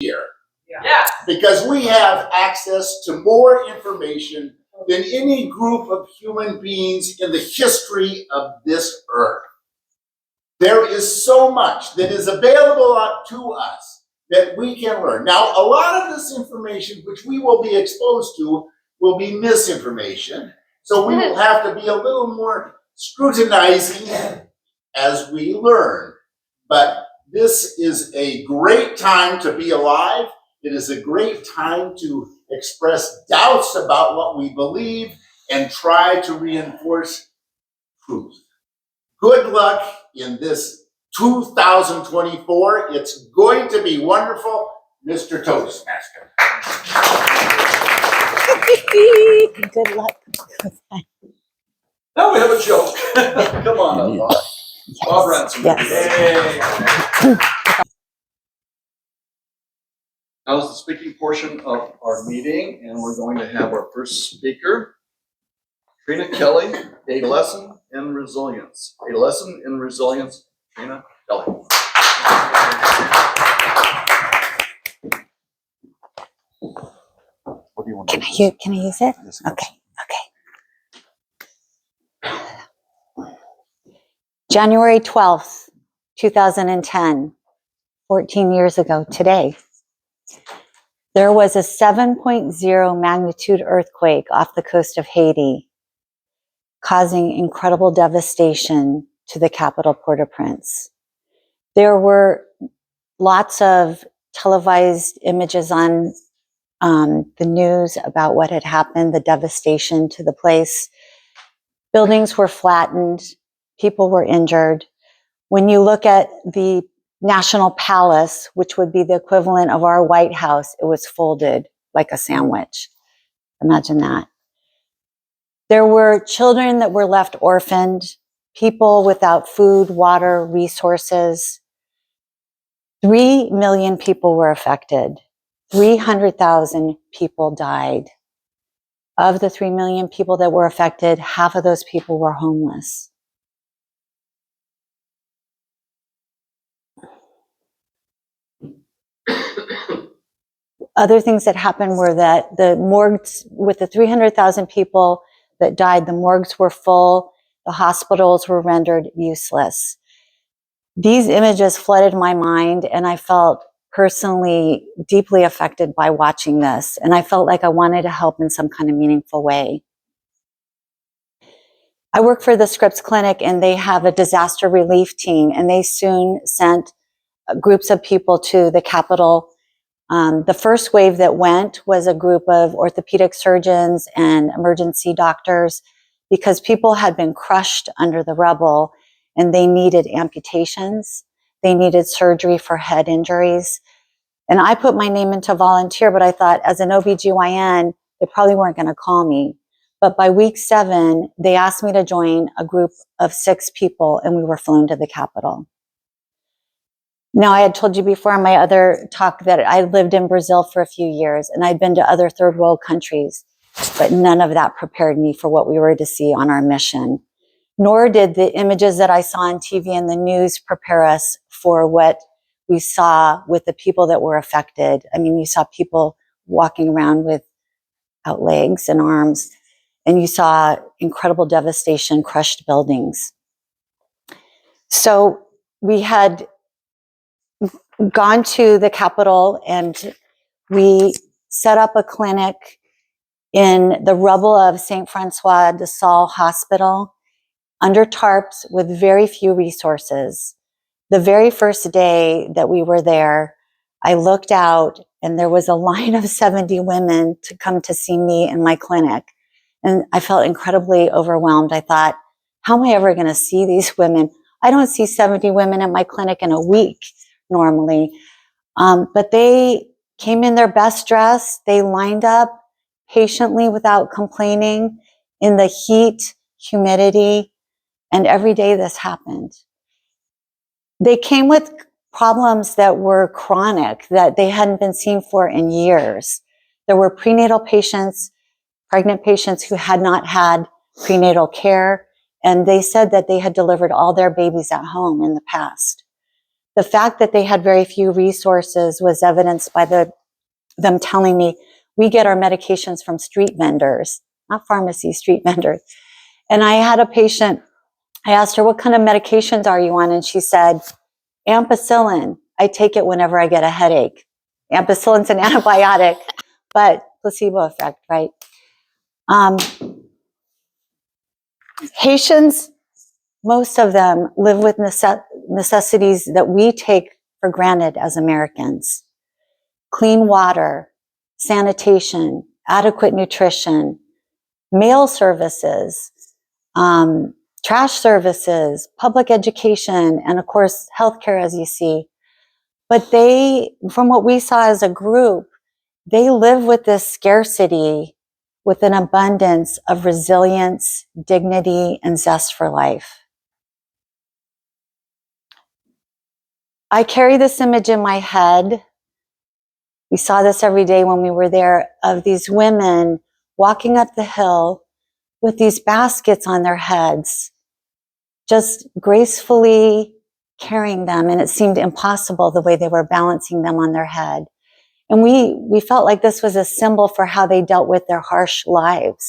here. Yeah. Because we have access to more information than any group of human beings in the history of this earth. There is so much that is available to us that we can learn. Now, a lot of this information which we will be exposed to will be misinformation. So we will have to be a little more scrutinizing as we learn. But this is a great time to be alive. It is a great time to express doubts about what we believe and try to reinforce truth. Good luck in this 2024. It's going to be wonderful, Mr. Toastmaster. Good luck. Now we have a joke. Come on up, Bob. Yes. Bob Ransom. Yes. Now is the speaking portion of our meeting, and we're going to have our first speaker, Trina Kelly, A Lesson in Resilience. A Lesson in Resilience, Trina Kelly. What do you want to use? Can I use it? Yes, Okay. January 12th, 2010, 14 years ago today, there was a 7.0 magnitude earthquake off the coast of Haiti, causing incredible devastation to the capital, Port-au-Prince. There were lots of televised images on the news about what had happened, the devastation to the place. Buildings were flattened. People were injured. When you look at the National Palace, which would be the equivalent of our White House, it was folded like a sandwich. Imagine that. There were children that were left orphaned, people without food, water, resources. 3 million people were affected. 300,000 people died. Of the 3 million people that were affected, half of those people were homeless. Other things that happened were that the morgues, with the 300,000 people that died, the morgues were full, the hospitals were rendered useless. These images flooded my mind, and I felt personally deeply affected by watching this, and I felt like I wanted to help in some kind of meaningful way. I work for the Scripps Clinic, and they have a disaster relief team, and they soon sent groups of people to the Capitol. The first wave that went was a group of orthopedic surgeons and emergency doctors, because people had been crushed under the rubble and they needed amputations. They needed surgery for head injuries. And I put my name in to volunteer, but I thought as an OBGYN, they probably weren't going to call me. But by week 7, they asked me to join a group of 6 people, and we were flown to the Capitol. Now, I had told you before in my other talk that I lived in Brazil for a few years, and I'd been to other third world countries, but none of that prepared me for what we were to see on our mission. Nor did the images that I saw on TV and the news prepare us for what we saw with the people that were affected. I mean, you saw people walking around without legs and arms, and you saw incredible devastation, crushed buildings. So we had gone to the Capitol, and we set up a clinic in the rubble of St. Francois de Sales Hospital under tarps with very few resources. The very first day that we were there, I looked out and there was a line of 70 women to come to see me in my clinic. And I felt incredibly overwhelmed. I thought, how am I ever going to see these women? I don't see 70 women in my clinic in a week normally. But they came in their best dress. They lined up patiently without complaining in the heat, humidity, and every day this happened. They came with problems that were chronic, that they hadn't been seen for in years. There were prenatal patients, pregnant patients who had not had prenatal care, and they said that they had delivered all their babies at home in the past. The fact that they had very few resources was evidenced by them telling me, we get our medications from street vendors, not pharmacies, street vendors. And I had a patient, I asked her, what kind of medications are you on? And she said, ampicillin. I take it whenever I get a headache. Ampicillin's an antibiotic, but placebo effect, right? Haitians, most of them live with necessities that we take for granted as Americans. Clean water, sanitation, adequate nutrition, mail services, trash services, public education, and of course, healthcare, as you see. But they, from what we saw as a group, they live with this scarcity with an abundance of resilience, dignity, and zest for life. I carry this image in my head. We saw this every day when we were there, of these women walking up the hill with these baskets on their heads, just gracefully carrying them. And it seemed impossible the way they were balancing them on their head. And we felt like this was a symbol for how they dealt with their harsh lives.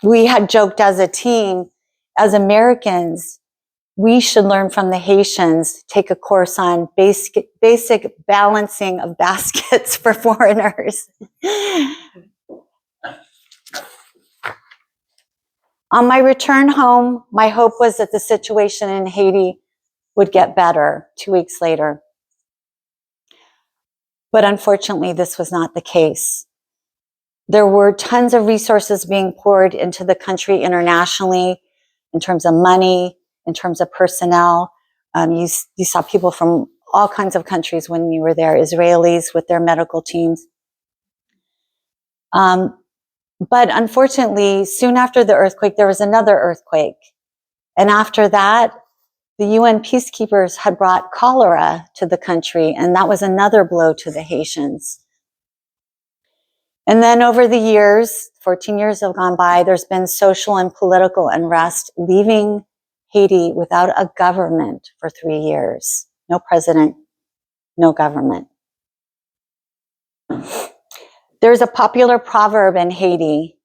We had joked as a team, as Americans, we should learn from the Haitians, take a course on basic balancing of baskets for foreigners. On my return home, my hope was that the situation in Haiti would get better 2 weeks later. But unfortunately, this was not the case. There were tons of resources being poured into the country internationally in terms of money, in terms of personnel. You saw people from all kinds of countries when you were there, Israelis with their medical teams. But unfortunately, soon after the earthquake, there was another earthquake. And after that, the UN peacekeepers had brought cholera to the country, and that was another blow to the Haitians. And then over the years, 14 years have gone by, there's been social and political unrest, leaving Haiti without a government for 3 years. No president, no government. There's a popular proverb in Haiti,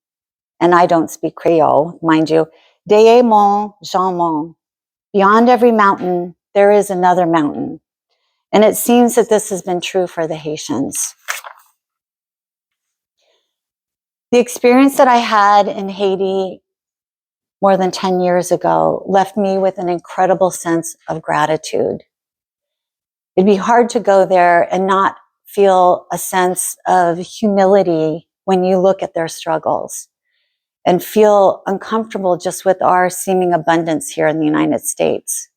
and I don't speak Creole, mind you, Derrière mon jamon. Beyond every mountain, there is another mountain. And it seems that this has been true for the Haitians. The experience that I had in Haiti more than 10 years ago left me with an incredible sense of gratitude. It'd be hard to go there and not feel a sense of humility when you look at their struggles and feel uncomfortable just with our seeming abundance here in the United States.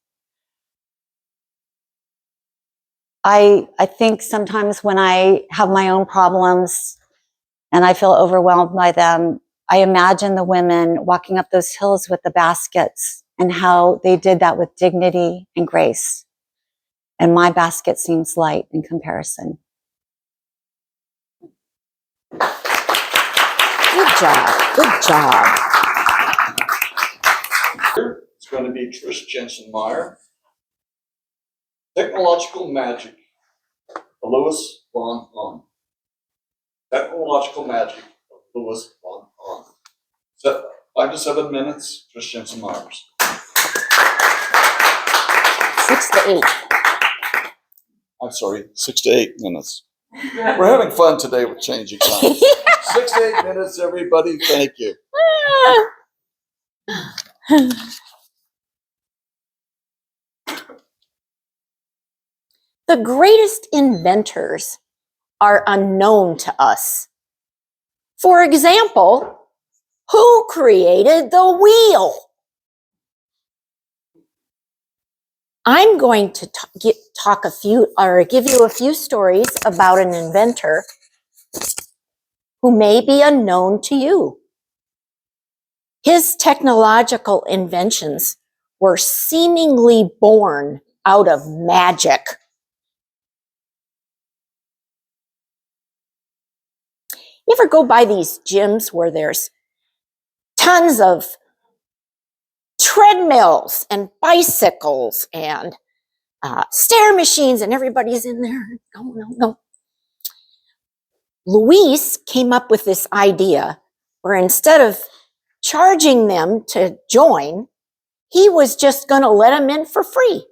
I think sometimes when I have my own problems and I feel overwhelmed by them, I imagine the women walking up those hills with the baskets and how they did that with dignity and grace. And my basket seems light in comparison. Good job. Good job. It's going to be Trish Jensen-Meyer. Technological Magic, Louis von Ahn. Technological Magic of Louis von Ahn. 5 to 7 minutes, Trish Jensen-Meyer. 6 to 8. I'm sorry, 6 to 8 minutes. We're having fun today with changing time. 6 to 8 minutes, everybody. Thank you. The greatest inventors are unknown to us. For example, who created the wheel? I'm going to give you a few stories about an inventor who may be unknown to you. His technological inventions were seemingly born out of magic. You ever go by these gyms where there's tons of treadmills and bicycles and stair machines, and everybody's in there going. Luis came up with this idea where instead of charging them to join, he was just going to let them in for free.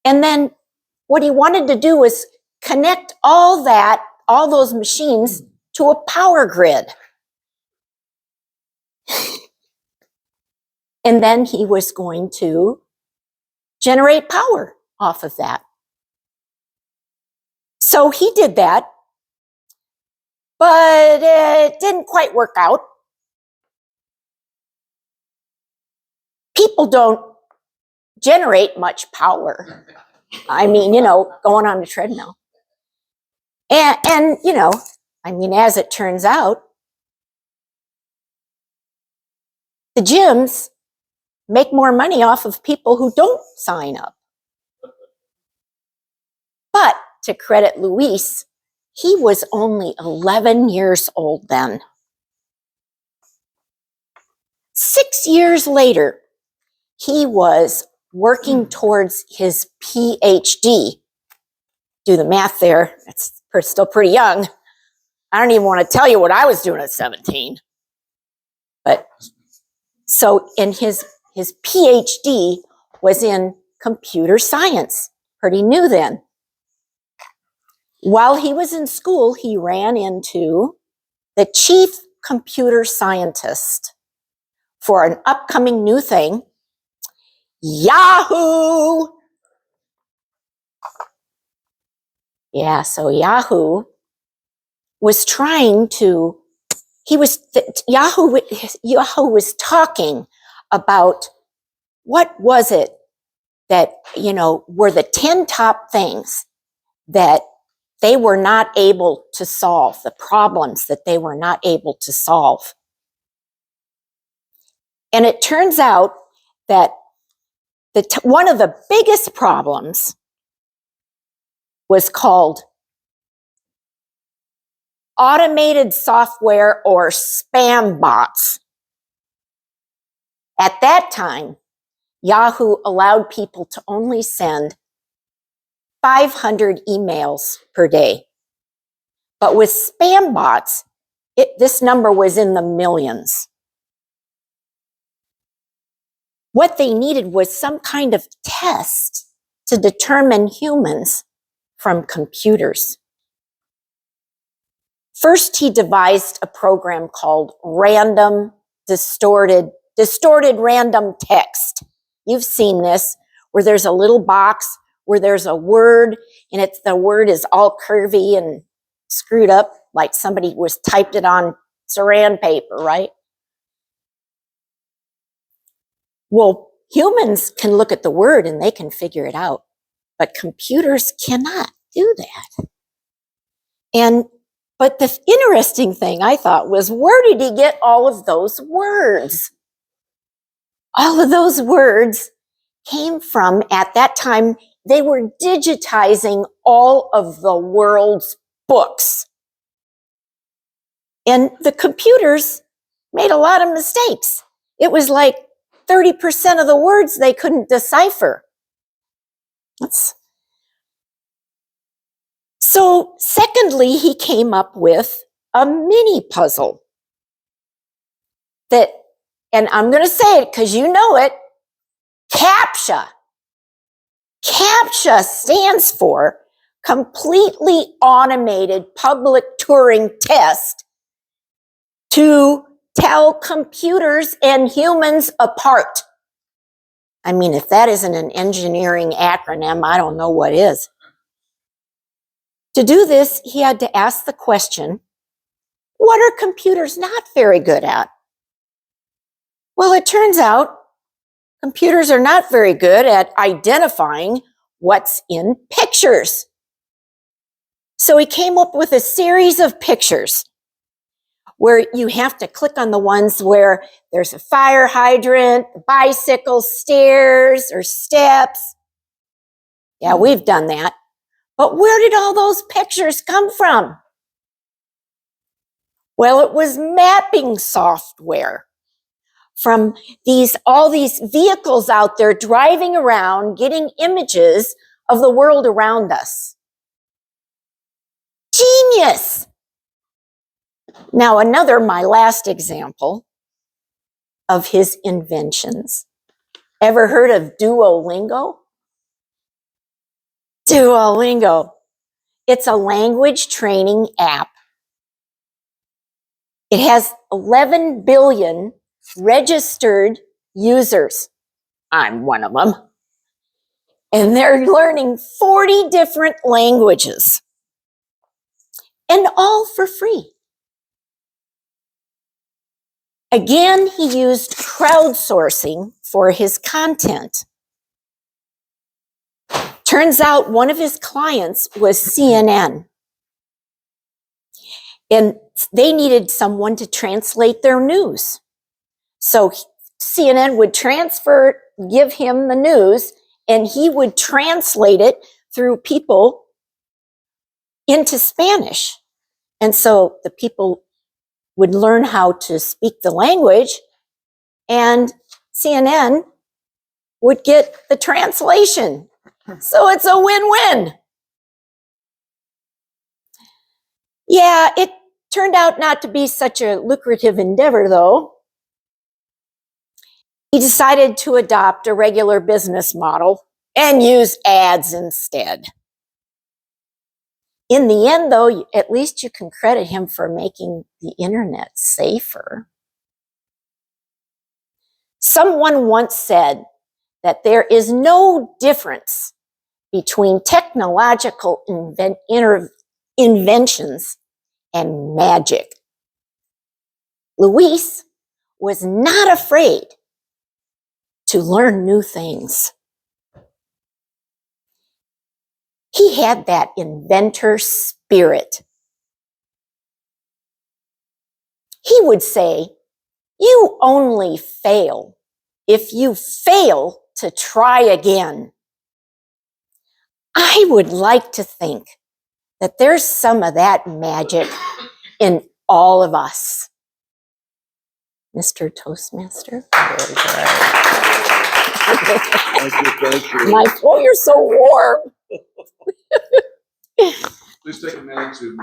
And then what he wanted to do was connect all those machines to a power grid. And then he was going to generate power off of that. So he did that, but it didn't quite work out. People don't generate much power. I mean, going on the treadmill. And as it turns out, the gyms make more money off of people who don't sign up. But to credit Luis, he was only 11 years old then. 6 years later, he was working towards his PhD. Do the math there. It's still pretty young. I don't even want to tell you what I was doing at 17. But so in his PhD was in computer science. Pretty new then. While he was in school, he ran into the chief computer scientist for an upcoming new thing, Yahoo! Yeah, so Yahoo was Yahoo was talking about what was it that, were the 10 top things that they were not able to solve, the problems that they were not able to solve. And it turns out that one of the biggest problems was called automated software or spam bots. At that time, Yahoo allowed people to only send 500 emails per day. But with spam bots, this number was in the millions. What they needed was some kind of test to determine humans from computers. First, he devised a program called distorted random text. You've seen this, where there's a little box where there's a word, and the word is all curvy and screwed up, like somebody was typed it on saran paper, right? Well, humans can look at the word and they can figure it out, but computers cannot do that. But the interesting thing I thought was, where did he get all of those words? All of those words came from, at that time, they were digitizing all of the world's books. And the computers made a lot of mistakes. It was like 30% of the words they couldn't decipher. So, secondly, he came up with a mini puzzle that, and I'm going to say it because you know it, CAPTCHA. CAPTCHA stands for Completely Automated Public Turing Test to tell computers and humans apart. I mean, if that isn't an engineering acronym, I don't know what is. To do this, he had to ask the question, what are computers not very good at? Well, it turns out computers are not very good at identifying what's in pictures. So he came up with a series of pictures where you have to click on the ones where there's a fire hydrant, bicycle, stairs, or steps. Yeah, we've done that. But where did all those pictures come from? Well, it was mapping software from all these vehicles out there driving around, getting images of the world around us. Genius. Now, my last example of his inventions. Ever heard of Duolingo? Duolingo. It's a language training app. It has 11 billion registered users. I'm one of them. And they're learning 40 different languages. And all for free. Again, he used crowdsourcing for his content. Turns out one of his clients was CNN. And they needed someone to translate their news. So CNN would give him the news, and he would translate it through people into Spanish. And so the people would learn how to speak the language, and CNN would get the translation. So it's a win-win. Yeah, it turned out not to be such a lucrative endeavor, though. He decided to adopt a regular business model and use ads instead. In the end, though, at least you can credit him for making the internet safer. Someone once said that there is no difference between technological inventions and magic. Luis was not afraid to learn new things. He had that inventor spirit. He would say, "You only fail if you fail to try again." I would like to think that there's some of that magic in all of us. Mr. Toastmaster. Thank you. Oh, you're so warm. Please take a minute to